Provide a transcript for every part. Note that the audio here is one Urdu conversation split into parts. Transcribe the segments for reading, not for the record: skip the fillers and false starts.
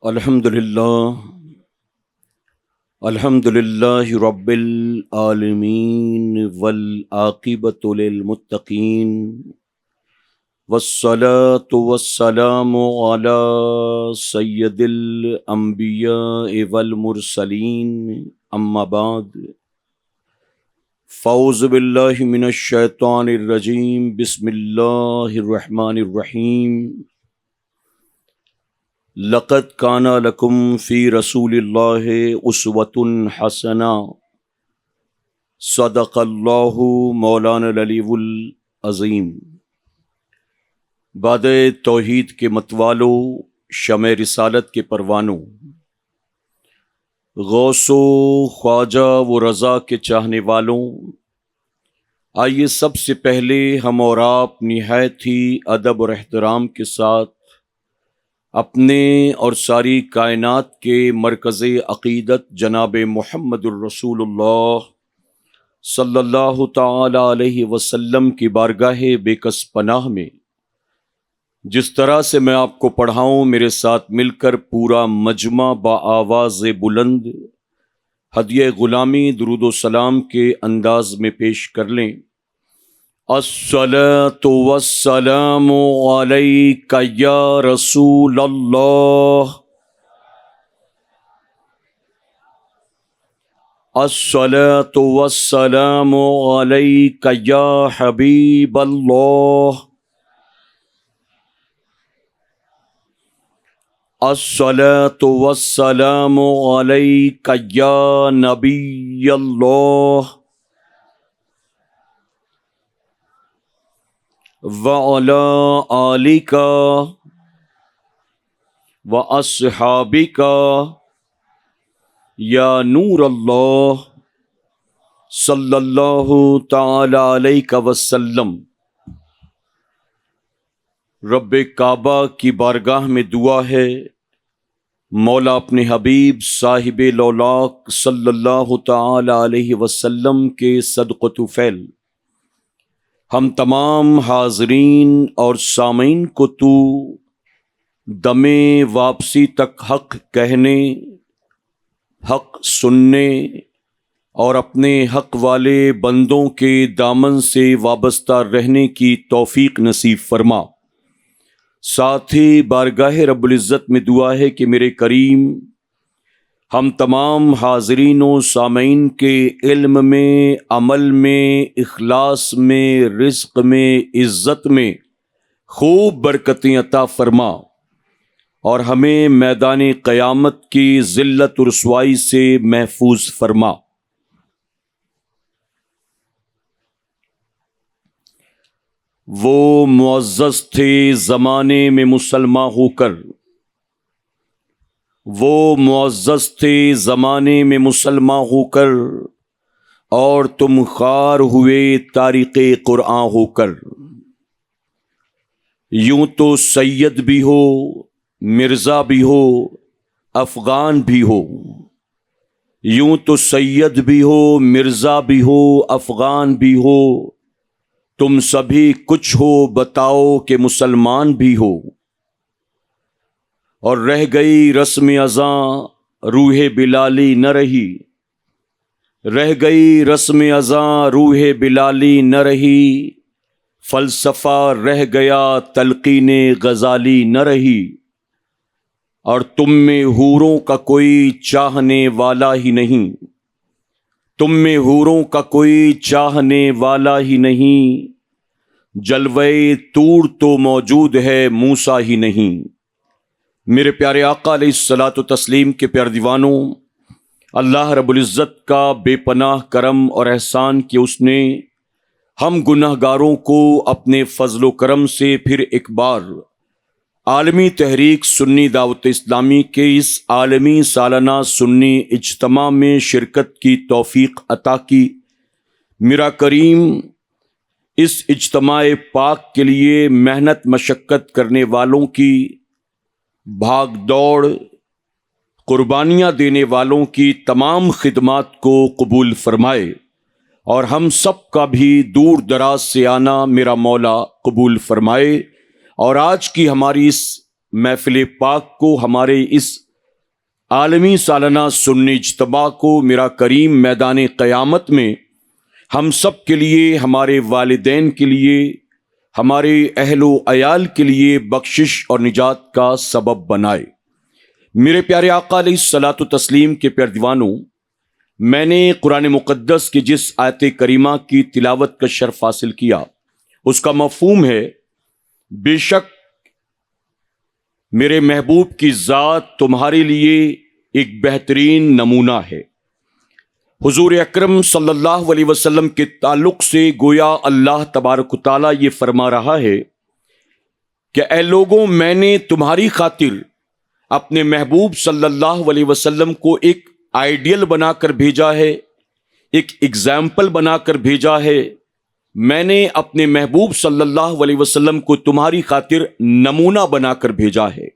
الحمد للہ رب العالمین والعاقبۃ للمتقین والصلاة والسلام علی سید الانبیاء والمرسلین اما بعد فاعوذ باللہ من الشیطان الرجیم بسم اللہ الرحمن الرحیم لقد کان لکم فی رسول اللہ اسوۃ حسنہ صدق اللہ مولانا العلی العظیم۔ باد توحید کے متوالوں، شمع رسالت کے پروانوں، غوث و خواجہ و رضا کے چاہنے والوں، آئیے سب سے پہلے ہم اور آپ نہایت ہی ادب اور احترام کے ساتھ اپنے اور ساری کائنات کے مرکز عقیدت جناب محمد الرسول اللہ صلی اللہ تعالی علیہ وسلم کی بارگاہ بے کس پناہ میں جس طرح سے میں آپ کو پڑھاؤں، میرے ساتھ مل کر پورا مجمع بآواز بلند ہدیہ غلامی درود و سلام کے انداز میں پیش کر لیں۔ الصلاۃ والسلام علیک یا رسول اللہ، الصلاۃ والسلام علیک یا حبیب اللہ، الصلاۃ والسلام علیک یا نبی اللہ، وَعَلَىٰ آلِكَ وَأَصْحَابِكَ یا نور اللہ صلی اللہ تعالی علیہ وسلم۔ رب کعبہ کی بارگاہ میں دعا ہے، مولا اپنے حبیب صاحب لولاک صلی اللہ تعالی علیہ وسلم کے صدقۃ فعل ہم تمام حاضرین اور سامعین کو تو دم واپسی تک حق کہنے، حق سننے اور اپنے حق والے بندوں کے دامن سے وابستہ رہنے کی توفیق نصیب فرما۔ ساتھ ہی بارگاہ رب العزت میں دعا ہے کہ میرے کریم ہم تمام حاضرین و سامعین کے علم میں، عمل میں، اخلاص میں، رزق میں، عزت میں خوب برکتیں عطا فرما، اور ہمیں میدان قیامت کی ذلت و رسوائی سے محفوظ فرما۔ وہ معزز تھے زمانے میں مسلمان ہو کر، وہ معزز تھے زمانے میں مسلمان ہو کر، اور تم خوار ہوئے تاریخ قرآن ہو کر۔ یوں تو سید بھی ہو، مرزا بھی ہو، افغان بھی ہو، یوں تو سید بھی ہو، مرزا بھی ہو، افغان بھی ہو، تم سبھی کچھ ہو بتاؤ کہ مسلمان بھی ہو۔ اور رہ گئی رسم ازاں روح بلالی نہ رہی، رہ گئی رسم ازاں روح بلالی نہ رہی، فلسفہ رہ گیا تلقین غزالی نہ رہی، اور تم میں حوروں کا کوئی چاہنے والا ہی نہیں، تم میں حوروں کا کوئی چاہنے والا ہی نہیں، جلوے طور تو موجود ہے موسیٰ ہی نہیں۔ میرے پیارے آقا علیہ الصلاۃ والتسلیم کے پیارے دیوانوں، اللہ رب العزت کا بے پناہ کرم اور احسان کہ اس نے ہم گناہ گاروں کو اپنے فضل و کرم سے پھر ایک بار عالمی تحریک سنی دعوت اسلامی کے اس عالمی سالانہ سنی اجتماع میں شرکت کی توفیق عطا کی۔ میرا کریم اس اجتماع پاک کے لیے محنت مشقت کرنے والوں کی، بھاگ دوڑ قربانیاں دینے والوں کی تمام خدمات کو قبول فرمائے، اور ہم سب کا بھی دور دراز سے آنا میرا مولا قبول فرمائے، اور آج کی ہماری اس محفل پاک کو، ہمارے اس عالمی سالانہ سنی اجتماع کو میرا کریم میدان قیامت میں ہم سب کے لیے، ہمارے والدین کے لیے، ہمارے اہل و عیال کے لیے بخشش اور نجات کا سبب بنائے۔ میرے پیارے آقا علیہ الصلاۃ والتسلیم کے پیارے دیوانوں، میں نے قرآن مقدس کی جس آیت کریمہ کی تلاوت کا شرف حاصل کیا اس کا مفہوم ہے، بے شک میرے محبوب کی ذات تمہارے لیے ایک بہترین نمونہ ہے۔ حضور اکرم صلی اللہ علیہ وسلم کے تعلق سے گویا اللہ تبارک و تعالیٰ یہ فرما رہا ہے کہ اے لوگوں، میں نے تمہاری خاطر اپنے محبوب صلی اللہ علیہ وسلم کو ایک آئیڈیل بنا کر بھیجا ہے، ایک ایگزامپل بنا کر بھیجا ہے۔ میں نے اپنے محبوب صلی اللہ علیہ وسلم کو تمہاری خاطر نمونہ بنا کر بھیجا ہے،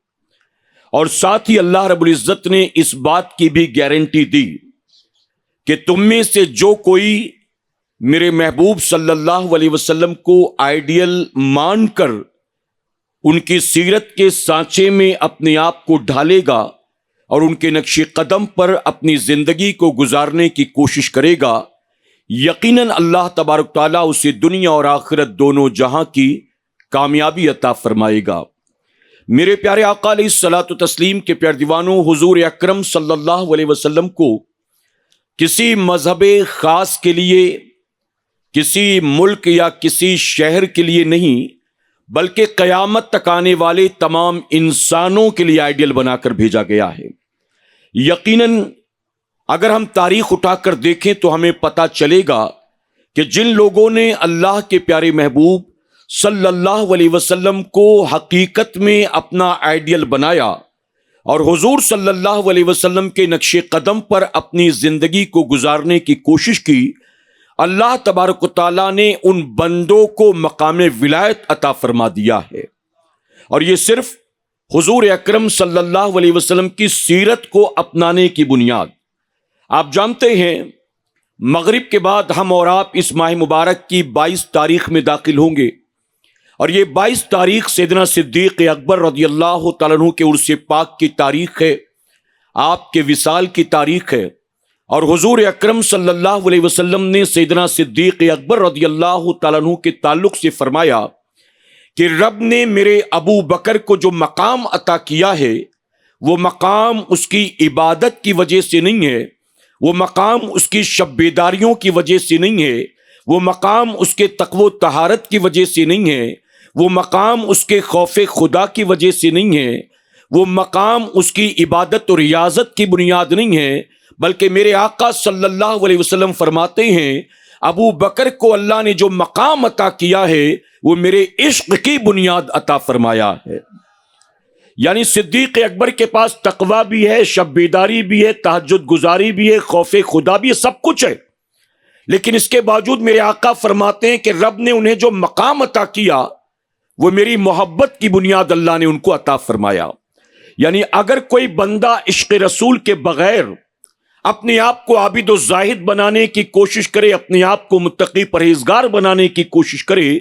اور ساتھ ہی اللہ رب العزت نے اس بات کی بھی گارنٹی دی کہ تم میں سے جو کوئی میرے محبوب صلی اللہ علیہ وسلم کو آئیڈیل مان کر ان کی سیرت کے سانچے میں اپنے آپ کو ڈھالے گا اور ان کے نقش قدم پر اپنی زندگی کو گزارنے کی کوشش کرے گا، یقیناً اللہ تبارک تعالیٰ اسے دنیا اور آخرت دونوں جہاں کی کامیابی عطا فرمائے گا۔ میرے پیارے آقا علیہ الصلاۃ والتسلیم کے پیارے دیوانوں، حضور اکرم صلی اللہ علیہ وسلم کو کسی مذہب خاص کے لیے، کسی ملک یا کسی شہر کے لیے نہیں، بلکہ قیامت تک آنے والے تمام انسانوں کے لیے آئیڈیل بنا کر بھیجا گیا ہے۔ یقیناً اگر ہم تاریخ اٹھا کر دیکھیں تو ہمیں پتہ چلے گا کہ جن لوگوں نے اللہ کے پیارے محبوب صلی اللہ علیہ وسلم کو حقیقت میں اپنا آئیڈیل بنایا اور حضور صلی اللہ علیہ وسلم کے نقش قدم پر اپنی زندگی کو گزارنے کی کوشش کی، اللہ تبارک و تعالیٰ نے ان بندوں کو مقام ولایت عطا فرما دیا ہے۔ اور یہ صرف حضور اکرم صلی اللہ علیہ وسلم کی سیرت کو اپنانے کی بنیاد۔ آپ جانتے ہیں مغرب کے بعد ہم اور آپ اس ماہ مبارک کی 22 تاریخ میں داخل ہوں گے، اور یہ 22 تاریخ سیدنا صدیق اکبر رضی اللہ تعالیٰ عنہ کے عرس پاک کی تاریخ ہے، آپ کے وصال کی تاریخ ہے، اور حضور اکرم صلی اللہ علیہ وسلم نے سیدنا صدیق اکبر رضی اللہ تعالیٰ عنہ کے تعلق سے فرمایا کہ رب نے میرے ابو بکر کو جو مقام عطا کیا ہے، وہ مقام اس کی عبادت کی وجہ سے نہیں ہے، وہ مقام اس کی شب بیداریوں کی وجہ سے نہیں ہے، وہ مقام اس کے تقوی و طہارت کی وجہ سے نہیں ہے، وہ مقام اس کے خوف خدا کی وجہ سے نہیں ہے، وہ مقام اس کی عبادت و ریاضت کی بنیاد نہیں ہے، بلکہ میرے آقا صلی اللہ علیہ وسلم فرماتے ہیں ابو بکر کو اللہ نے جو مقام عطا کیا ہے وہ میرے عشق کی بنیاد عطا فرمایا ہے۔ یعنی صدیق اکبر کے پاس تقوی بھی ہے، شب بیداری بھی ہے، تہجد گزاری بھی ہے، خوف خدا بھی ہے، سب کچھ ہے، لیکن اس کے باوجود میرے آقا فرماتے ہیں کہ رب نے انہیں جو مقام عطا کیا وہ میری محبت کی بنیاد اللہ نے ان کو عطا فرمایا۔ یعنی اگر کوئی بندہ عشق رسول کے بغیر اپنے آپ کو عابد و زاہد بنانے کی کوشش کرے، اپنے آپ کو متقی پرہیزگار بنانے کی کوشش کرے،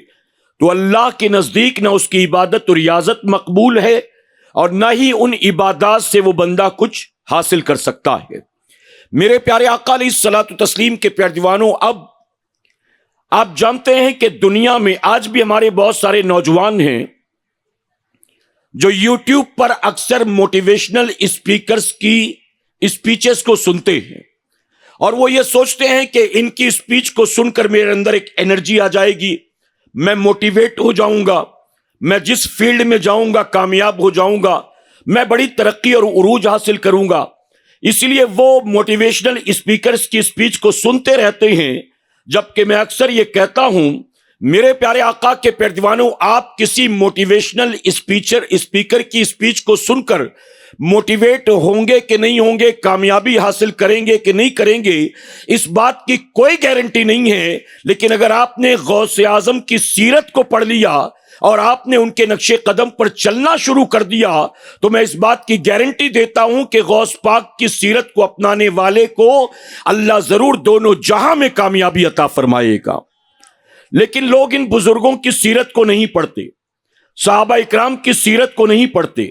تو اللہ کے نزدیک نہ اس کی عبادت و ریاضت مقبول ہے اور نہ ہی ان عبادات سے وہ بندہ کچھ حاصل کر سکتا ہے۔ میرے پیارے آقا علیہ الصلاۃ والتسلیم کے پیارے دیوانوں، اب آپ جانتے ہیں کہ دنیا میں آج بھی ہمارے بہت سارے نوجوان ہیں جو یوٹیوب پر اکثر موٹیویشنل اسپیکرز کی اسپیچز کو سنتے ہیں، اور وہ یہ سوچتے ہیں کہ ان کی اسپیچ کو سن کر میرے اندر ایک انرجی آ جائے گی، میں موٹیویٹ ہو جاؤں گا، میں جس فیلڈ میں جاؤں گا کامیاب ہو جاؤں گا، میں بڑی ترقی اور عروج حاصل کروں گا۔ اس لیے وہ موٹیویشنل اسپیکرز کی اسپیچ کو سنتے رہتے ہیں، جبکہ میں اکثر یہ کہتا ہوں میرے پیارے آقا کے پیارے دیوانوں، آپ کسی موٹیویشنل اسپیکر کی اسپیچ کو سن کر موٹیویٹ ہوں گے کہ نہیں ہوں گے، کامیابی حاصل کریں گے کہ نہیں کریں گے، اس بات کی کوئی گارنٹی نہیں ہے۔ لیکن اگر آپ نے غوث اعظم کی سیرت کو پڑھ لیا اور آپ نے ان کے نقش قدم پر چلنا شروع کر دیا تو میں اس بات کی گارنٹی دیتا ہوں کہ غوث پاک کی سیرت کو اپنانے والے کو اللہ ضرور دونوں جہاں میں کامیابی عطا فرمائے گا۔ لیکن لوگ ان بزرگوں کی سیرت کو نہیں پڑھتے، صحابہ اکرام کی سیرت کو نہیں پڑھتے،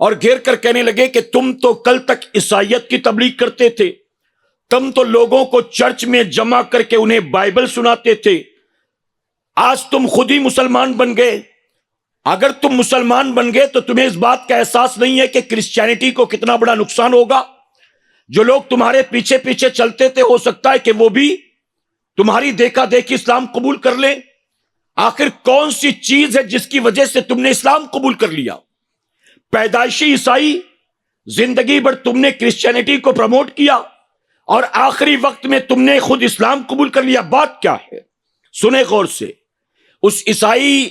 اور گھیر کر کہنے لگے کہ تم تو کل تک عیسائیت کی تبلیغ کرتے تھے، تم تو لوگوں کو چرچ میں جمع کر کے انہیں بائبل سناتے تھے، آج تم خود ہی مسلمان بن گئے۔ اگر تم مسلمان بن گئے تو تمہیں اس بات کا احساس نہیں ہے کہ کرسچینٹی کو کتنا بڑا نقصان ہوگا؟ جو لوگ تمہارے پیچھے پیچھے چلتے تھے ہو سکتا ہے کہ وہ بھی تمہاری دیکھا دیکھی اسلام قبول کر لیں۔ آخر کون سی چیز ہے جس کی وجہ سے تم نے اسلام قبول کر لیا؟ پیدائشی عیسائی، زندگی بھر تم نے کرسچینٹی کو پروموٹ کیا اور آخری وقت میں تم نے خود اسلام قبول کر لیا۔ بات کیا ہے؟ سنیں غور سے۔ اس عیسائی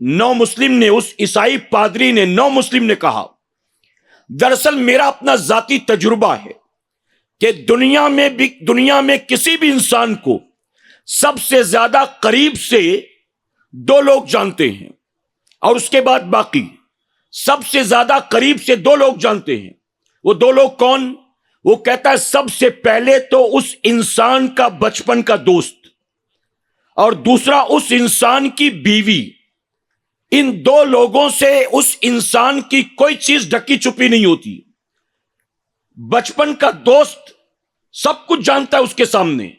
نو مسلم نے، اس عیسائی پادری نے، نو مسلم نے کہا، دراصل میرا اپنا ذاتی تجربہ ہے کہ دنیا میں کسی بھی انسان کو سب سے زیادہ قریب سے دو لوگ جانتے ہیں، اور اس کے بعد باقی۔ سب سے زیادہ قریب سے دو لوگ جانتے ہیں۔ وہ دو لوگ کون؟ وہ کہتا ہے سب سے پہلے تو اس انسان کا بچپن کا دوست، اور دوسرا اس انسان کی بیوی۔ ان دو لوگوں سے اس انسان کی کوئی چیز ڈھکی چھپی نہیں ہوتی۔ بچپن کا دوست سب کچھ جانتا ہے اس کے سامنے۔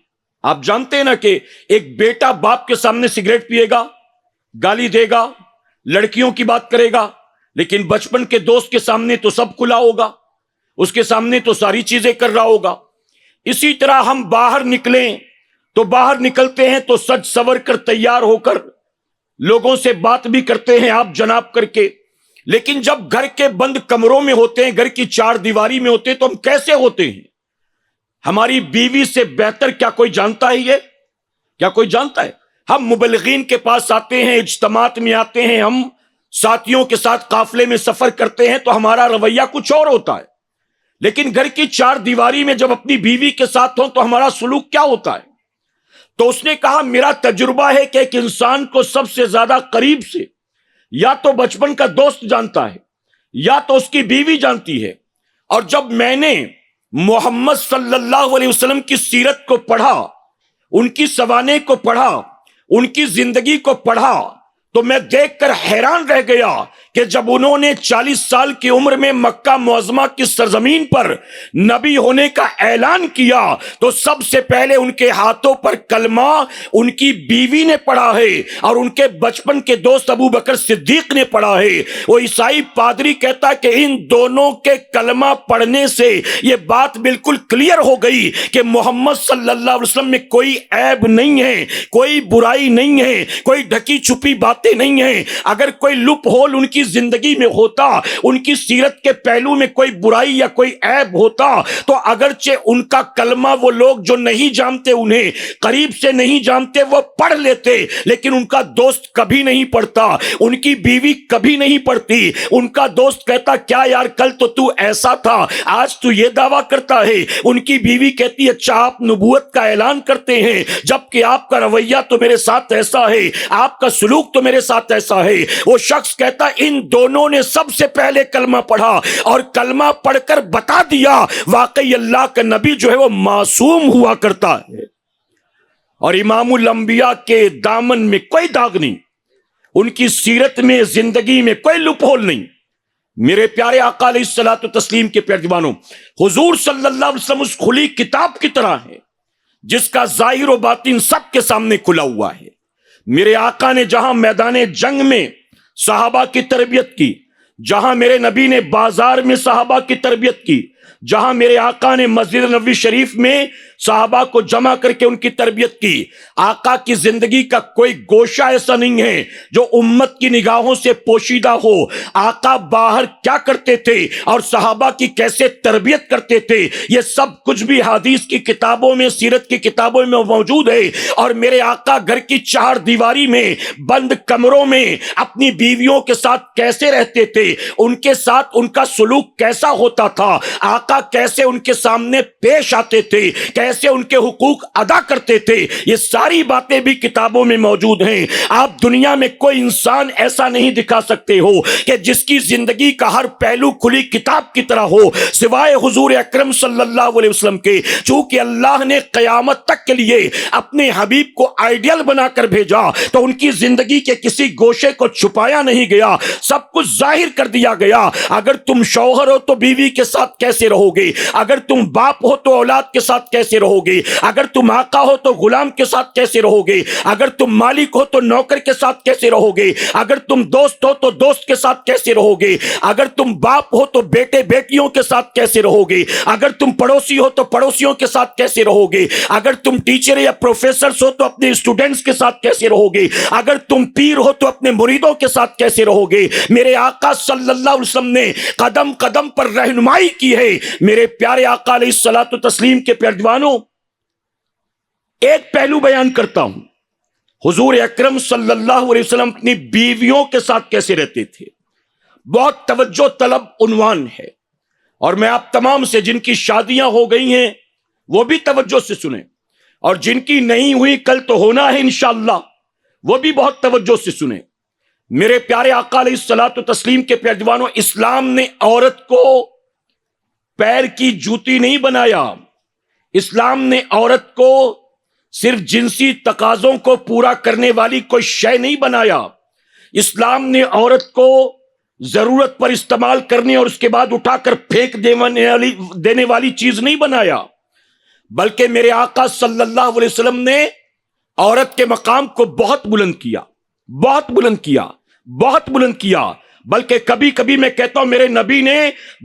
آپ جانتے ہیں نا کہ ایک بیٹا باپ کے سامنے سگریٹ پیے گا، گالی دے گا، لڑکیوں کی بات کرے گا، لیکن بچپن کے دوست کے سامنے تو سب کھلا ہوگا، اس کے سامنے تو ساری چیزیں کر رہا ہوگا۔ اسی طرح ہم باہر نکلیں تو باہر نکلتے ہیں تو سج سور کر تیار ہو کر لوگوں سے بات بھی کرتے ہیں آپ جناب کر کے، لیکن جب گھر کے بند کمروں میں ہوتے ہیں، گھر کی چار دیواری میں ہوتے ہیں تو ہم کیسے ہوتے ہیں؟ ہماری بیوی سے بہتر کیا کوئی جانتا ہے یہ؟ کیا کوئی جانتا ہے؟ ہم مبلغین کے پاس آتے ہیں، اجتماعات میں آتے ہیں، ہم ساتھیوں کے ساتھ قافلے میں سفر کرتے ہیں تو ہمارا رویہ کچھ اور ہوتا ہے، لیکن گھر کی چار دیواری میں جب اپنی بیوی کے ساتھ ہوں تو ہمارا سلوک کیا ہوتا ہے؟ تو اس نے کہا میرا تجربہ ہے کہ ایک انسان کو سب سے زیادہ قریب سے یا تو بچپن کا دوست جانتا ہے یا تو اس کی بیوی جانتی ہے۔ اور جب میں نے محمد صلی اللہ علیہ وسلم کی سیرت کو پڑھا، ان کی سوانح کو پڑھا، ان کی زندگی کو پڑھا، تو میں دیکھ کر حیران رہ گیا کہ جب انہوں نے 40 سال کی عمر میں مکہ معظمہ کی سرزمین پر نبی ہونے کا اعلان کیا تو سب سے پہلے ان کے ہاتھوں پر کلمہ ان کی بیوی نے پڑھا ہے اور ان کے بچپن کے دوست ابو بکر صدیق نے پڑھا ہے۔ وہ عیسائی پادری کہتا کہ ان دونوں کے کلمہ پڑھنے سے یہ بات بالکل کلیئر ہو گئی کہ محمد صلی اللہ علیہ وسلم میں کوئی عیب نہیں ہے، کوئی برائی نہیں ہے، کوئی ڈھکی چھپی باتیں نہیں ہیں۔ اگر کوئی لپ ہول ان کی زندگی میں ہوتا، ان کی سیرت کے پہلو میں کوئی برائی یا کوئی عیب ہوتا تو اگرچہ ان کا کلمہ وہ لوگ جو نہیں جانتے، انہیں قریب سے نہیں جانتے، وہ پڑھ لیتے، لیکن ان کا دوست کبھی نہیں پڑھتا، ان کی بیوی کبھی نہیں پڑھتی۔ ان کا دوست کہتا کیا یار کل تو ایسا تھا، آج تو یہ دعویٰ کرتا ہے۔ ان کی بیوی کہتی اچھا آپ نبوت کا اعلان کرتے ہیں جبکہ آپ کا رویہ تو میرے ساتھ ایسا ہے، آپ کا سلوک تو میرے ساتھ ایسا ہے۔ وہ شخص کہتا ان دونوں نے سب سے پہلے کلمہ پڑھا اور کلمہ پڑھ کر بتا دیا واقعی اللہ کا نبی جو ہے وہ معصوم ہوا کرتا ہے اور امام الانبیاء کے دامن میں کوئی داغ نہیں، ان کی سیرت میں، زندگی میں کوئی لپ ہول نہیں۔ میرے پیارے آقا علیہ الصلوۃ والتسلیم کے پیارے دیوانوں، حضور صلی اللہ علیہ وسلم اس کھلی کتاب کی طرح ہے جس کا ظاہر و باطن سب کے سامنے کھلا ہوا ہے۔ میرے آقا نے جہاں میدان جنگ میں صحابہ کی تربیت کی، جہاں میرے نبی نے بازار میں صحابہ کی تربیت کی، جہاں میرے آقا نے مسجد نبوی شریف میں صحابہ کو جمع کر کے ان کی تربیت کی، آقا کی زندگی کا کوئی گوشہ ایسا نہیں ہے جو امت کی نگاہوں سے پوشیدہ ہو۔ آقا باہر کیا کرتے تھے اور صحابہ کی کیسے تربیت کرتے تھے، یہ سب کچھ بھی حدیث کی کتابوں میں، سیرت کی کتابوں میں موجود ہے۔ اور میرے آقا گھر کی چار دیواری میں، بند کمروں میں اپنی بیویوں کے ساتھ کیسے رہتے تھے، ان کے ساتھ ان کا سلوک کیسا ہوتا تھا، آقا کیسے ان کے سامنے پیش آتے تھے، کیسے کیسے ان کے حقوق ادا کرتے تھے، یہ ساری باتیں بھی کتابوں میں موجود ہیں۔ آپ دنیا میں کوئی انسان ایسا نہیں دکھا سکتے ہو کہ جس کی زندگی کا ہر پہلو کھلی کتاب کی طرح ہو، سوائے حضور اکرم صلی اللہ علیہ وسلم کے، چونکہ اللہ نے قیامت تک کے لیے اپنے حبیب کو آئیڈیل بنا کر بھیجا تو ان کی زندگی کے کسی گوشے کو چھپایا نہیں گیا، سب کچھ ظاہر کر دیا گیا۔ اگر تم شوہر ہو تو بیوی کے ساتھ کیسے رہو گے، اگر تم باپ ہو تو اولاد کے ساتھ کیسے رہو گے، اگر تم آقا ہو تو غلام کے ساتھ کیسے رہو گے، اگر تم مالک ہو تو نوکر کے ساتھ کیسے رہو گے، اگر تم دوست ہو تو دوست کے ساتھ کیسے رہو گے، اگر تم باپ ہو تو بیٹے بیٹیوں کے ساتھ کیسے رہو گے، اگر تم پڑوسی ہو تو پڑوسیوں کے ساتھ کیسے رہو گے، اگر تم ٹیچر یا پروفیسرز ہو تو اپنے اسٹوڈنٹس کے ساتھ کیسے رہو گے، اگر تم پیر ہو تو اپنے مریدوں کے ساتھ کیسے رہو گے۔ میرے آقا صلی اللہ علیہ وسلم نے قدم قدم پر رہنمائی کی ہے۔ میرے پیارے آقا علیہ الصلوۃ والتسلیم کے پیروانوں، ایک پہلو بیان کرتا ہوں، حضور اکرم صلی اللہ علیہ وسلم اپنی بیویوں کے ساتھ کیسے رہتے تھے، بہت توجہ طلب عنوان ہے، اور میں آپ تمام سے جن کی شادیاں ہو گئی ہیں وہ بھی توجہ سے سنیں، اور جن کی نہیں ہوئی کل تو ہونا ہے انشاءاللہ وہ بھی بہت توجہ سے سنیں۔ میرے پیارے آقا علیہ الصلوۃ والتسلیم کے پیروانوں، اسلام نے عورت کو پیر کی جوتی نہیں بنایا، اسلام نے عورت کو صرف جنسی تقاضوں کو پورا کرنے والی کوئی شے نہیں بنایا، اسلام نے عورت کو ضرورت پر استعمال کرنے اور اس کے بعد اٹھا کر پھینک دینے والی چیز نہیں بنایا، بلکہ میرے آقا صلی اللہ علیہ وسلم نے عورت کے مقام کو بہت بلند کیا، بہت بلند کیا، بہت بلند کیا۔ بلکہ کبھی کبھی میں کہتا ہوں میرے نبی نے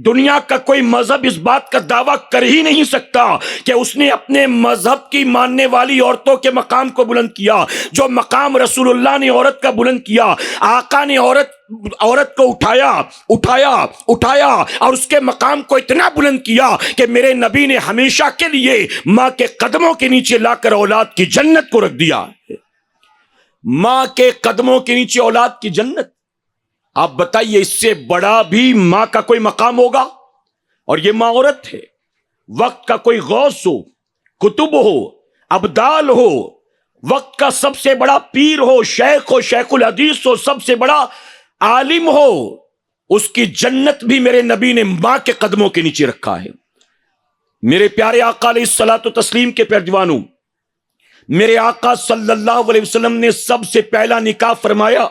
دنیا کا کوئی مذہب اس بات کا دعویٰ کر ہی نہیں سکتا کہ اس نے اپنے مذہب کی ماننے والی عورتوں کے مقام کو بلند کیا، جو مقام رسول اللہ نے عورت کا بلند کیا۔ آقا نے عورت کو اٹھایا اور اس کے مقام کو اتنا بلند کیا کہ میرے نبی نے ہمیشہ کے لیے ماں کے قدموں کے نیچے لا کر اولاد کی جنت کو رکھ دیا۔ ماں کے قدموں کے نیچے اولاد کی جنت، آپ بتائیے اس سے بڑا بھی ماں کا کوئی مقام ہوگا؟ اور یہ ماں عورت ہے، وقت کا کوئی غوث ہو، کتب ہو، ابدال ہو، وقت کا سب سے بڑا پیر ہو، شیخ الحدیث ہو، سب سے بڑا عالم ہو، اس کی جنت بھی میرے نبی نے ماں کے قدموں کے نیچے رکھا ہے۔ میرے پیارے آقا علیہ الصلوۃ والتسلیم کے پیروانوں، میرے آقا صلی اللہ علیہ وسلم نے سب سے پہلا نکاح فرمایا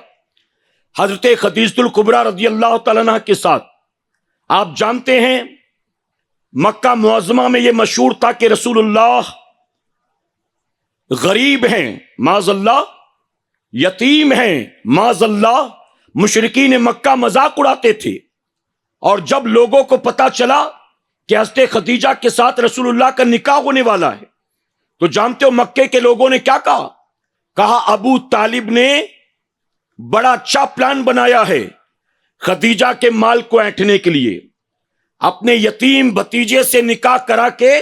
حضرت خدیجہ الکبریٰ رضی اللہ تعالیٰ عنہ کے ساتھ۔ آپ جانتے ہیں مکہ معظمہ میں یہ مشہور تھا کہ رسول اللہ غریب ہیں معاذ اللہ، یتیم ہیں معاذ اللہ، مشرکین مکہ مذاق اڑاتے تھے، اور جب لوگوں کو پتا چلا کہ حضرت خدیجہ کے ساتھ رسول اللہ کا نکاح ہونے والا ہے تو جانتے ہو مکے کے لوگوں نے کیا کہا ابو طالب نے بڑا اچھا پلان بنایا ہے خدیجہ کے مال کو اینٹھنے کے لیے، اپنے یتیم بھتیجے سے نکاح کرا کے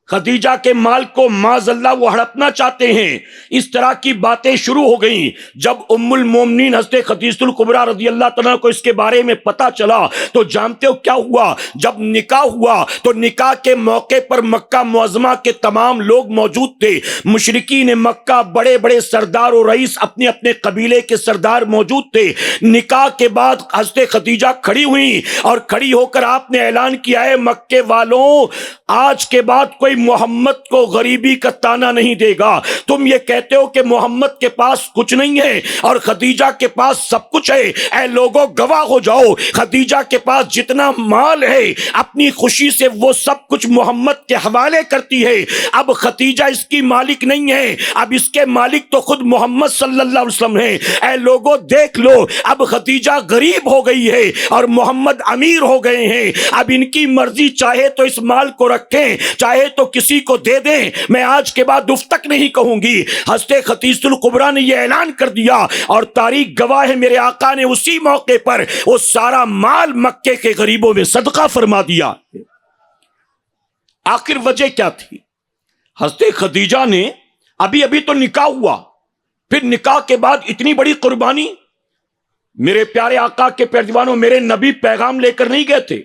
خدیجہ کے مال کو معاذ اللہ وہ ہڑپنا چاہتے ہیں۔ اس طرح کی باتیں شروع ہو گئیں۔ جب ام المومنین حضرت خدیجہ الکبریٰ رضی اللہ تعالیٰ کو اس کے بارے میں پتا چلا تو جانتے ہو کیا ہوا؟ جب نکاح ہوا تو نکاح کے موقع پر مکہ معظمہ کے تمام لوگ موجود تھے، مشرکین مکہ بڑے بڑے سردار و رئیس اپنے اپنے قبیلے کے سردار موجود تھے۔ نکاح کے بعد حضرت خدیجہ کھڑی ہوئی اور کھڑی ہو کر آپ نے اعلان کیا ہے مکے والوں، آج کے بعد کوئی محمد کو غریبی کا تانا نہیں دے گا۔ تم یہ کہتے ہو کہ محمد کے پاس کچھ نہیں ہے اور خدیجہ کے پاس سب کچھ ہے، اے لوگوں گواہ ہو جاؤ، خدیجہ کے پاس جتنا مال ہے اپنی خوشی سے وہ سب کچھ محمد کے حوالے کرتی ہے۔ اب خدیجہ اس کی مالک نہیں ہے، اب اس کے مالک تو خود محمد صلی اللہ علیہ وسلم ہے۔ اے لوگوں دیکھ لو، اب خدیجہ غریب ہو گئی ہے اور محمد امیر ہو گئے ہیں، اب ان کی مرضی، چاہے تو اس مال کو رکھیں، چاہے تو کسی کو دے دیں، میں آج کے بعد اف تک نہیں کہوں گی۔ حضرت خدیجہ الکبریٰ نے یہ اعلان کر دیا اور تاریخ گواہ ہے میرے آقا نے اسی موقع پر وہ سارا مال مکے کے غریبوں میں صدقہ فرما دیا۔ آخر وجہ کیا تھی؟ حضرت خدیجہ نے ابھی تو نکاح ہوا، پھر نکاح کے بعد اتنی بڑی قربانی۔ میرے پیارے آقا کے پیروانوں، میرے نبی پیغام لے کر نہیں گئے تھے،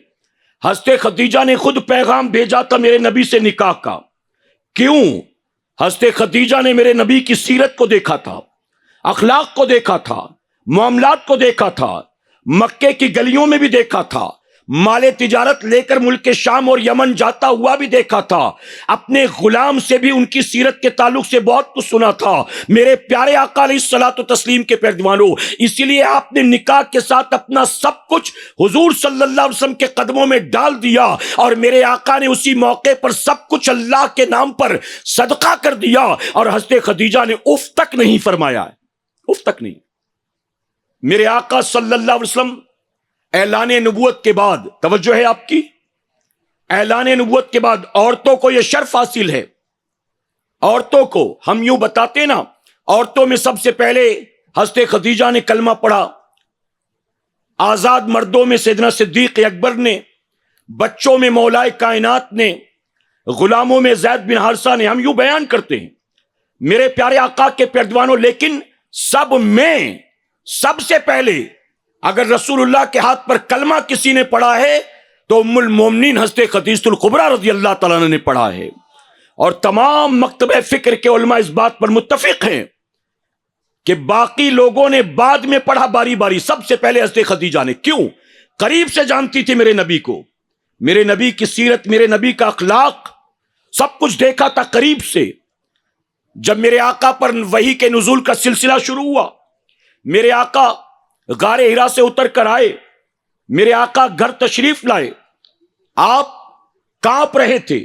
حضرت خدیجہ نے خود پیغام بھیجا تھا میرے نبی سے نکاح کا کیوں؟ حضرت خدیجہ نے میرے نبی کی سیرت کو دیکھا تھا، اخلاق کو دیکھا تھا، معاملات کو دیکھا تھا، مکے کی گلیوں میں بھی دیکھا تھا، مال تجارت لے کر ملک شام اور یمن جاتا ہوا بھی دیکھا تھا، اپنے غلام سے بھی ان کی سیرت کے تعلق سے بہت کچھ سنا تھا۔ میرے پیارے آقا علیہ الصلوۃ والتسلیم کے پیروانوں، اسی لیے آپ نے نکاح کے ساتھ اپنا سب کچھ حضور صلی اللہ علیہ وسلم کے قدموں میں ڈال دیا، اور میرے آقا نے اسی موقع پر سب کچھ اللہ کے نام پر صدقہ کر دیا، اور حضرت خدیجہ نے اف تک نہیں فرمایا، اف تک نہیں۔ میرے آقا صلی اللہ علیہ وسلم اعلان نبوت کے بعد، توجہ ہے آپ کی، اعلان نبوت کے بعد عورتوں کو یہ شرف حاصل ہے، عورتوں کو، ہم یوں بتاتے نا، عورتوں میں سب سے پہلے حضرت خدیجہ نے کلمہ پڑھا، آزاد مردوں میں سیدنا صدیق اکبر نے، بچوں میں مولائے کائنات نے، غلاموں میں زید بن حارثہ نے، ہم یوں بیان کرتے ہیں میرے پیارے آقا کے پیروانوں، لیکن سب میں سب سے پہلے اگر رسول اللہ کے ہاتھ پر کلمہ کسی نے پڑھا ہے تو ام المومنین حضرت خدیجہ الکبریٰ رضی اللہ تعالیٰ عنہ نے پڑھا ہے، اور تمام مکتبہ فکر کے علماء اس بات پر متفق ہیں کہ باقی لوگوں نے بعد میں پڑھا باری باری، سب سے پہلے حضرت خدیجہ نے۔ کیوں؟ قریب سے جانتی تھی میرے نبی کو، میرے نبی کی سیرت، میرے نبی کا اخلاق، سب کچھ دیکھا تھا قریب سے۔ جب میرے آقا پر وحی کے نزول کا سلسلہ شروع ہوا، میرے آقا غار ہرا سے اتر کر آئے، میرے آقا گھر تشریف لائے، آپ کانپ رہے تھے،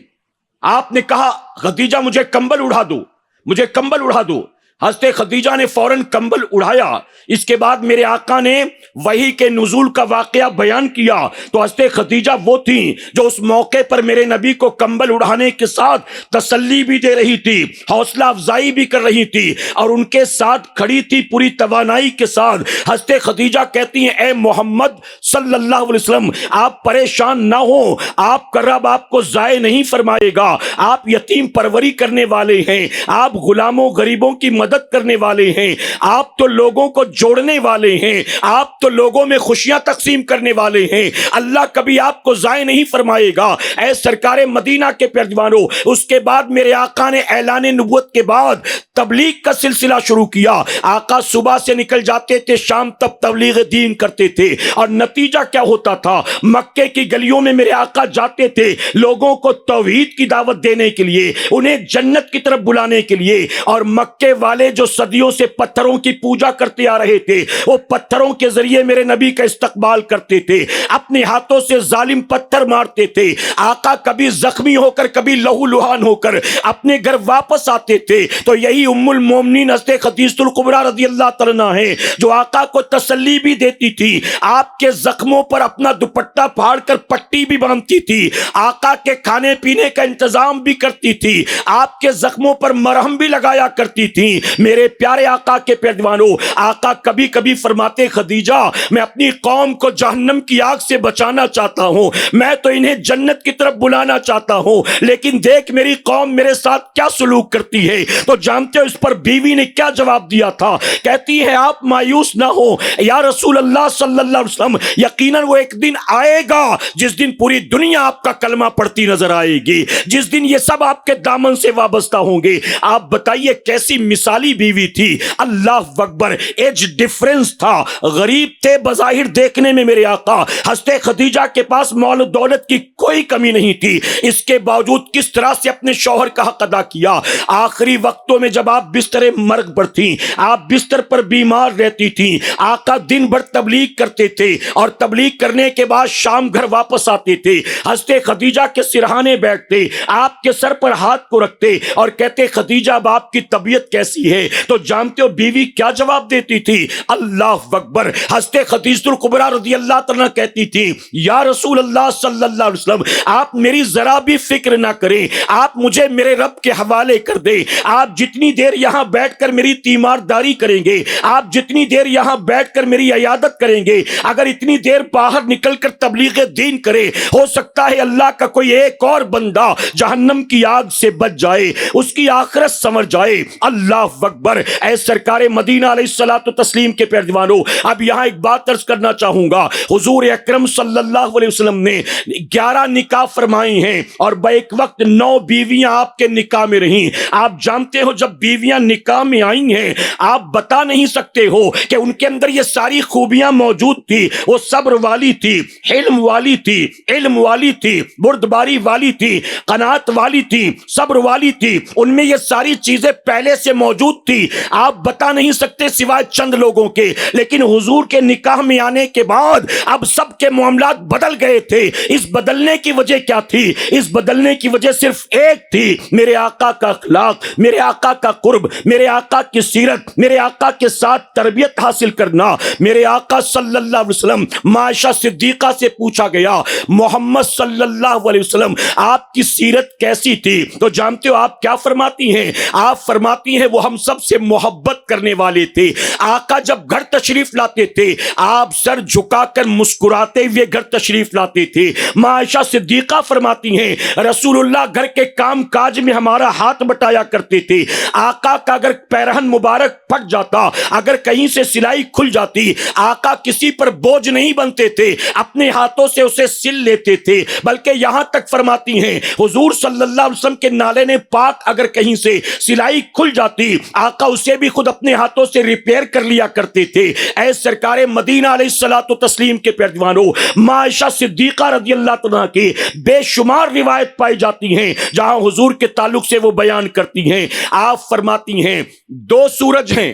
آپ نے کہا خدیجہ مجھے کمبل اڑا دو، مجھے کمبل اڑا دو۔ حضرت خدیجہ نے فوراً کمبل اڑایا۔ اس کے بعد میرے آقا نے وحی کے نزول کا واقعہ بیان کیا، تو حضرت خدیجہ وہ تھیں جو اس موقع پر میرے نبی کو کمبل اڑانے کے ساتھ تسلی بھی دے رہی تھی، حوصلہ افزائی بھی کر رہی تھی، اور ان کے ساتھ کھڑی تھی پوری توانائی کے ساتھ۔ حضرت خدیجہ کہتی ہیں اے محمد صلی اللہ علیہ وسلم، آپ پریشان نہ ہو، آپ کا رب آپ کو ضائع نہیں فرمائے گا، آپ یتیم پروری کرنے والے ہیں، آپ غلاموں غریبوں کی مدد کرنے والے ہیں، آپ تو لوگوں کو جوڑنے والے ہیں، آپ تو لوگوں میں خوشیاں تقسیم کرنے والے ہیں، اللہ کبھی آپ کو ضائع نہیں فرمائے گا۔ اے سرکار مدینہ کے پیروانوں، اس کے بعد میرے آقا نے اعلان نبوت کے بعد تبلیغ کا سلسلہ شروع کیا۔ آقا صبح سے نکل جاتے تھے، شام تک تبلیغ دین کرتے تھے، اور نتیجہ کیا ہوتا تھا؟ مکے کی گلیوں میں میرے آقا جاتے تھے لوگوں کو توحید کی دعوت دینے کے لیے، انہیں جنت کی طرف بلانے کے لیے، اور مکے والے جو صدیوں سے پتھروں کی پوجا کرتے آ رہے تھے، وہ پتھروں کے ذریعے میرے نبی کا استقبال کرتے تھے، اپنے ہاتھوں سے ظالم پتھر مارتے تھے۔ آقا کبھی زخمی ہو کر، کبھی لہو لہان ہو کر اپنے گھر واپس آتے تھے، تو یہی ام المومنین حضرت خدیجہ الکبریٰ رضی اللہ تعالیٰ عنہا ہے جو آقا کو تسلی بھی دیتی تھی، آپ کے زخموں پر اپنا دوپٹہ پھاڑ کر پٹی بھی باندھتی تھی، آقا کے کھانے پینے کا انتظام بھی کرتی تھی، آپ کے زخموں پر مرہم بھی لگایا کرتی تھی۔ میرے پیارے آقا کے پیروانوں، آقا کبھی کبھی فرماتے خدیجہ میں اپنی قوم کو جہنم کی آگ سے بچانا چاہتا ہوں، میں تو انہیں جنت کی طرف بلانا چاہتا ہوں، لیکن دیکھ میری قوم میرے ساتھ کیا سلوک کرتی ہے۔ تو جانتے ہو اس پر بیوی نے کیا جواب دیا تھا؟ کہتی ہے آپ مایوس نہ ہو یا رسول اللہ صلی اللہ علیہ وسلم، یقیناً وہ ایک دن آئے گا جس دن پوری دنیا آپ کا کلمہ پڑھتی نظر آئے گی، جس دن یہ سب آپ کے دامن سے وابستہ ہوں گے۔ آپ بتائیے کیسی مثالی بیوی تھی، اللہ اکبر، ایج ڈیفرنس تھا، غریب تھے بظاہر دیکھنے میں میرے آقا، حضرت خدیجہ کے پاس مال و دولت کی کوئی کمی نہیں تھی، اس کے باوجود کس طرح سے اپنے شوہر کا حق ادا کیا۔ آخری وقتوں میں جب آپ بستر مرگ پر تھیں، آپ بستر پر بیمار رہتی تھیں، آقا دن بھر تبلیغ کرتے تھے، اور تبلیغ کرنے کے بعد شام گھر واپس آتے تھے، حضرت خدیجہ کے سرہانے بیٹھتے، آپ کے سر پر ہاتھ کو رکھتے اور کہتے خدیجہ اب آپ کی طبیعت کیسی ہے؟ تو جانتے ہو بیوی کیا جواب دیتی تھی؟ اللہ اکبر، حضرت خدیجہ الکبریٰ رضی اللہ تعالیٰ کہتی تھی یا رسول اللہ صلی اللہ علیہ وسلم، آپ میری ذرا بھی فکر نہ کریں، آپ مجھے میرے رب کے حوالے کر دیں، آپ جتنی دیر یہاں بیٹھ کر میری تیمارداری کریں گے، آپ جتنی دیر یہاں بیٹھ کر میری عیادت کریں گے، اگر اتنی دیر باہر نکل کر تبلیغ دین کرے، ہو سکتا ہے اللہ کا کوئی ایک اور بندہ جہنم کی آگ سے بچ جائے، اس کی آخرت سنور جائے۔ اللہ اللہ اکبر۔ اے سرکار مدینہ علیہ الصلوۃ والتسلیم کے پیروانو، اب یہاں ایک بات عرض کرنا چاہوں گا، حضور اکرم صلی اللہ علیہ وسلم نے 11 نکاح فرمائی ہیں اور بیک وقت 9 بیویاں آپ کے نکاح میں رہیں۔ آپ جانتے ہو جب بیویاں نکاح میں آئی ہیں، آپ بتا نہیں سکتے ہو کہ ان کے اندر یہ ساری خوبیاں موجود تھی۔ وہ صبر والی تھی، حلم والی تھی، علم والی تھی، بردباری والی تھی، قناعت والی تھی، صبر والی تھی، ان میں یہ ساری چیزیں پہلے سے موجود تھی۔ آپ بتا نہیں سکتے سوائے چند لوگوں کے، لیکن حضور کے نکاح میں آنے کے بعد اب سب کے معاملات بدل گئے تھے۔ اس بدلنے کی وجہ کیا تھی؟ اس بدلنے کی وجہ صرف ایک تھی، میرے آقا کا اخلاق، میرے آقا کا قرب، میرے آقا کی سیرت، میرے آقا کے ساتھ تربیت حاصل کرنا۔ میرے آقا صلی اللہ علیہ وسلم، عائشہ صدیقہ سے پوچھا گیا محمد صلی اللہ علیہ وسلم آپ کی سیرت کیسی تھی؟ تو جانتے ہو آپ کیا فرماتی ہیں؟ آپ فرماتی ہیں وہ ہم سب سے محبت کرنے والے تھے۔ آقا جب گھر تشریف لاتے تھے آپ سر جھکا کر مسکراتے ہوئے گھر تشریف لاتے تھے۔ عائشہ صدیقہ فرماتی ہیں رسول اللہ گھر کے کام کاج میں ہمارا ہاتھ بٹایا کرتے تھے۔ آقا کا اگر پیرہن مبارک پھٹ جاتا، اگر کہیں سے سلائی کھل جاتی، آقا کسی پر بوجھ نہیں بنتے تھے، اپنے ہاتھوں سے اسے سل لیتے تھے، بلکہ یہاں تک فرماتی ہیں حضور صلی اللہ علیہ وسلم کے نالے پاک اگر کہیں سے سلائی کھل جاتی، آقا اسے بھی خود اپنے ہاتھوں سے ریپیئر کر لیا کرتے تھے۔ اے سرکار مدینہ علیہ الصلوۃ والتسلیم کے پیروانو، عائشہ صدیقہ رضی اللہ عنہا کی بے شمار روایت پائی جاتی ہیں جہاں حضور کے تعلق سے وہ بیان کرتی ہیں۔ آپ فرماتی ہیں 2 سورج ہیں،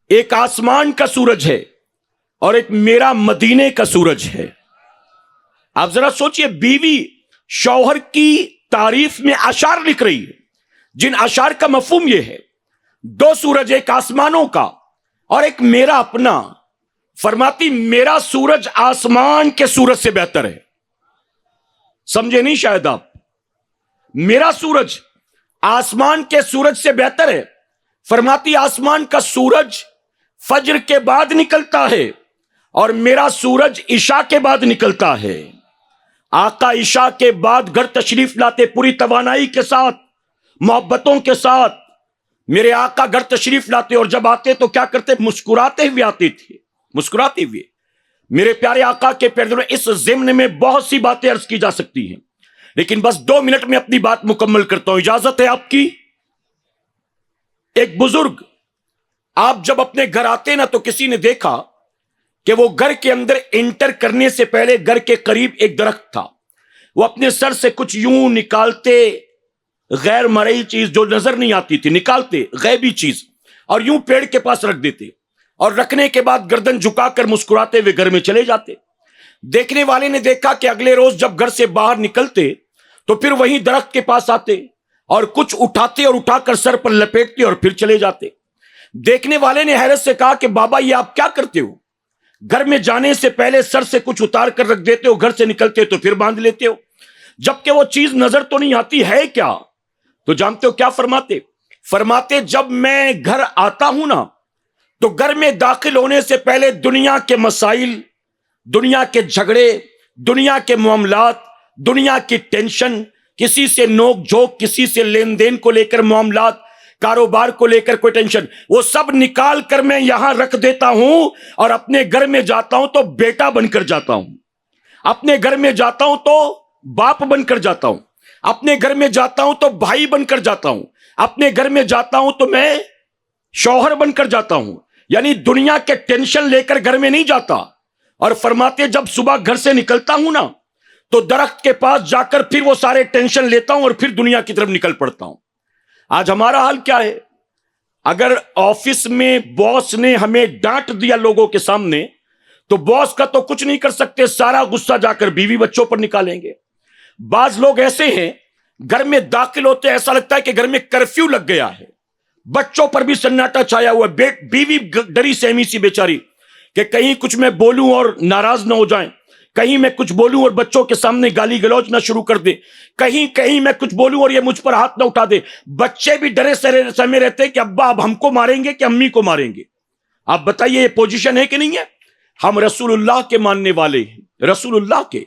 ایک آسمان کا سورج ہے اور ایک میرا مدینے کا سورج ہے۔ آپ ذرا سوچئے، بیوی شوہر کی تعریف میں اشعار لکھ رہی ہے، جن اشعار کا مفہوم یہ ہے 2 سورج، ایک آسمانوں کا اور ایک میرا اپنا۔ فرماتی میرا سورج آسمان کے سورج سے بہتر ہے۔ سمجھے نہیں شاید آپ؟ میرا سورج آسمان کے سورج سے بہتر ہے۔ فرماتی آسمان کا سورج فجر کے بعد نکلتا ہے اور میرا سورج عشاء کے بعد نکلتا ہے۔ آقا عشاء کے بعد گھر تشریف لاتے پوری توانائی کے ساتھ، محبتوں کے ساتھ۔ میرے آقا گھر تشریف لاتے اور جب آتے تو کیا کرتے؟ مسکراتے ہوئے آتے تھے، مسکراتے ہوئے۔ میرے پیارے آقا کے پیارے، اس ضمن میں بہت سی باتیں عرض کی جا سکتی ہیں، لیکن بس 2 منٹ میں اپنی بات مکمل کرتا ہوں، اجازت ہے آپ کی؟ ایک بزرگ، آپ جب اپنے گھر آتے نا تو کسی نے دیکھا کہ وہ گھر کے اندر انٹر کرنے سے پہلے گھر کے قریب ایک درخت تھا، وہ اپنے سر سے کچھ یوں نکالتے، غیر مرئی چیز جو نظر نہیں آتی تھی نکالتے، غیبی چیز، اور یوں پیڑ کے پاس رکھ دیتے اور رکھنے کے بعد گردن جھکا کر مسکراتے ہوئے گھر میں چلے جاتے۔ دیکھنے والے نے دیکھا کہ اگلے روز جب گھر سے باہر نکلتے تو پھر وہیں درخت کے پاس آتے اور کچھ اٹھاتے اور اٹھا کر سر پر لپیٹتے اور پھر چلے جاتے۔ دیکھنے والے نے حیرت سے کہا کہ بابا یہ آپ کیا کرتے ہو؟ گھر میں جانے سے پہلے سر سے کچھ اتار کر رکھ دیتے ہو، گھر سے نکلتے تو پھر باندھ لیتے ہو، جبکہ وہ چیز نظر تو نہیں آتی ہے کیا؟ تو جانتے ہو کیا فرماتے؟ فرماتے جب میں گھر آتا ہوں نا تو گھر میں داخل ہونے سے پہلے دنیا کے مسائل، دنیا کے جھگڑے، دنیا کے معاملات، دنیا کی ٹینشن، کسی سے نوک جھوک، کسی سے لین دین کو لے کر معاملات، کاروبار کو لے کر کوئی ٹینشن، وہ سب نکال کر میں یہاں رکھ دیتا ہوں اور اپنے گھر میں جاتا ہوں تو بیٹا بن کر جاتا ہوں، اپنے گھر میں جاتا ہوں تو باپ بن کر جاتا ہوں، اپنے گھر میں جاتا ہوں تو بھائی بن کر جاتا ہوں، اپنے گھر میں جاتا ہوں تو میں شوہر بن کر جاتا ہوں، یعنی دنیا کے ٹینشن لے کر گھر میں نہیں جاتا۔ اور فرماتے جب صبح گھر سے نکلتا ہوں نا تو درخت کے پاس جا کر پھر وہ سارے ٹینشن لیتا ہوں اور پھر دنیا کی طرف نکل پڑتا ہوں۔ آج ہمارا حال کیا ہے؟ اگر آفس میں باس نے ہمیں ڈانٹ دیا لوگوں کے سامنے تو باس کا تو کچھ نہیں کر سکتے، سارا غصہ جا کر بیوی بچوں پر نکالیں گے۔ بعض لوگ ایسے ہیں گھر میں داخل ہوتے ایسا لگتا ہے کہ گھر میں کرفیو لگ گیا ہے، بچوں پر بھی سناٹا چھایا ہوا ہے، بیوی ڈری سہمی سی بیچاری کہ کہیں کچھ میں بولوں اور ناراض نہ ہو جائیں، کہیں میں کچھ بولوں اور بچوں کے سامنے گالی گلوچ نہ شروع کر دے، کہیں میں کچھ بولوں اور یہ مجھ پر ہاتھ نہ اٹھا دے۔ بچے بھی ڈرے سہمے رہتے ہیں کہ ابا اب ہم کو ماریں گے کہ امی کو ماریں گے۔ آپ بتائیے یہ پوزیشن ہے کہ نہیں ہے؟ ہم رسول اللہ کے ماننے والے ہیں، رسول اللہ کے،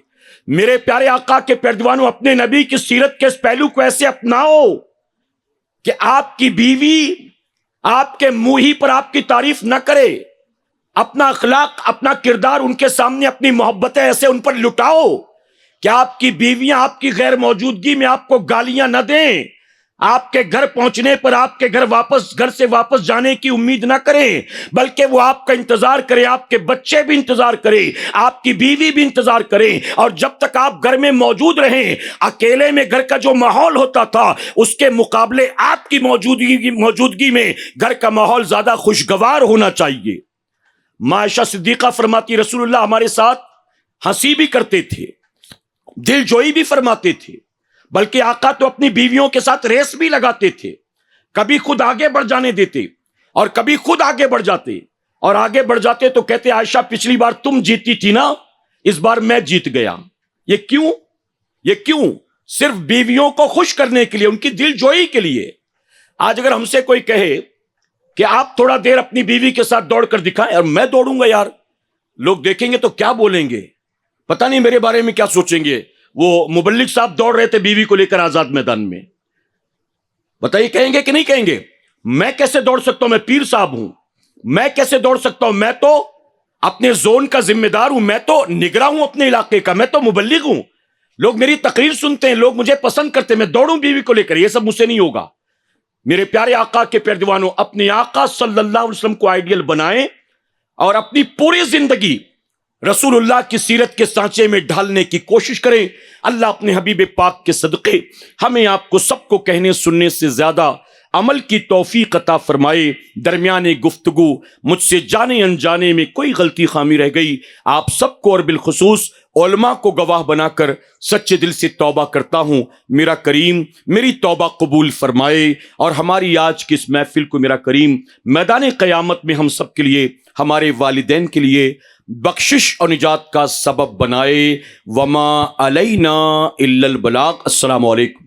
میرے پیارے آقا کے پیروانوں، اپنے نبی کی سیرت کے اس پہلو کو ایسے اپناؤ کہ آپ کی بیوی آپ کے منہ ہی پر آپ کی تعریف نہ کرے، اپنا اخلاق، اپنا کردار ان کے سامنے، اپنی محبتیں ایسے ان پر لٹاؤ کہ آپ کی بیویاں آپ کی غیر موجودگی میں آپ کو گالیاں نہ دیں، آپ کے گھر پہنچنے پر آپ کے گھر سے واپس جانے کی امید نہ کریں، بلکہ وہ آپ کا انتظار کرے، آپ کے بچے بھی انتظار کریں، آپ کی بیوی بھی انتظار کریں، اور جب تک آپ گھر میں موجود رہیں، اکیلے میں گھر کا جو ماحول ہوتا تھا اس کے مقابلے آپ کی موجودگی میں گھر کا ماحول زیادہ خوشگوار ہونا چاہیے۔ عائشہ صدیقہ فرماتی رسول اللہ ہمارے ساتھ ہنسی بھی کرتے تھے، دل جوئی بھی فرماتے تھے، بلکہ آقا تو اپنی بیویوں کے ساتھ ریس بھی لگاتے تھے، کبھی خود آگے بڑھ جانے دیتے اور کبھی خود آگے بڑھ جاتے، اور آگے بڑھ جاتے تو کہتے عائشہ پچھلی بار تم جیتی تھی نا، اس بار میں جیت گیا۔ یہ کیوں؟ صرف بیویوں کو خوش کرنے کے لیے، ان کی دل جوئی کے لیے۔ آج اگر ہم سے کوئی کہے کہ آپ تھوڑا دیر اپنی بیوی کے ساتھ دوڑ کر دکھائیں، اور میں دوڑوں گا یار، لوگ دیکھیں گے تو کیا بولیں گے، پتہ نہیں میرے بارے میں کیا سوچیں گے۔ وہ مبلغ صاحب دوڑ رہے تھے بیوی کو لے کر آزاد میدان میں، بتائیے کہیں گے کہ نہیں کہیں گے؟ میں کیسے دوڑ سکتا ہوں؟ میں پیر صاحب ہوں، میں کیسے دوڑ سکتا ہوں؟ میں تو اپنے زون کا ذمہ دار ہوں، میں تو نگراں ہوں اپنے علاقے کا، میں تو مبلغ ہوں، لوگ میری تقریر سنتے ہیں، لوگ مجھے پسند کرتے ہیں، میں دوڑوں بیوی کو لے کر، یہ سب مجھ سے نہیں ہوگا۔ میرے پیارے آقا کے پیارے دیوانوں، اپنے آقا صلی اللہ علیہ وسلم کو آئیڈیل بنائیں اور اپنی پوری زندگی رسول اللہ کی سیرت کے سانچے میں ڈھالنے کی کوشش کریں۔ اللہ اپنے حبیب پاک کے صدقے ہمیں آپ کو سب کو کہنے سننے سے زیادہ عمل کی توفیق عطا فرمائے۔ درمیان گفتگو مجھ سے جانے انجانے میں کوئی غلطی خامی رہ گئی، آپ سب کو اور بالخصوص علماء کو گواہ بنا کر سچے دل سے توبہ کرتا ہوں۔ میرا کریم میری توبہ قبول فرمائے، اور ہماری آج کی اس محفل کو میرا کریم میدان قیامت میں ہم سب کے لیے، ہمارے والدین کے لیے بخشش اور نجات کا سبب بنائے۔ وما علینا الا البلاغ۔ السلام علیکم۔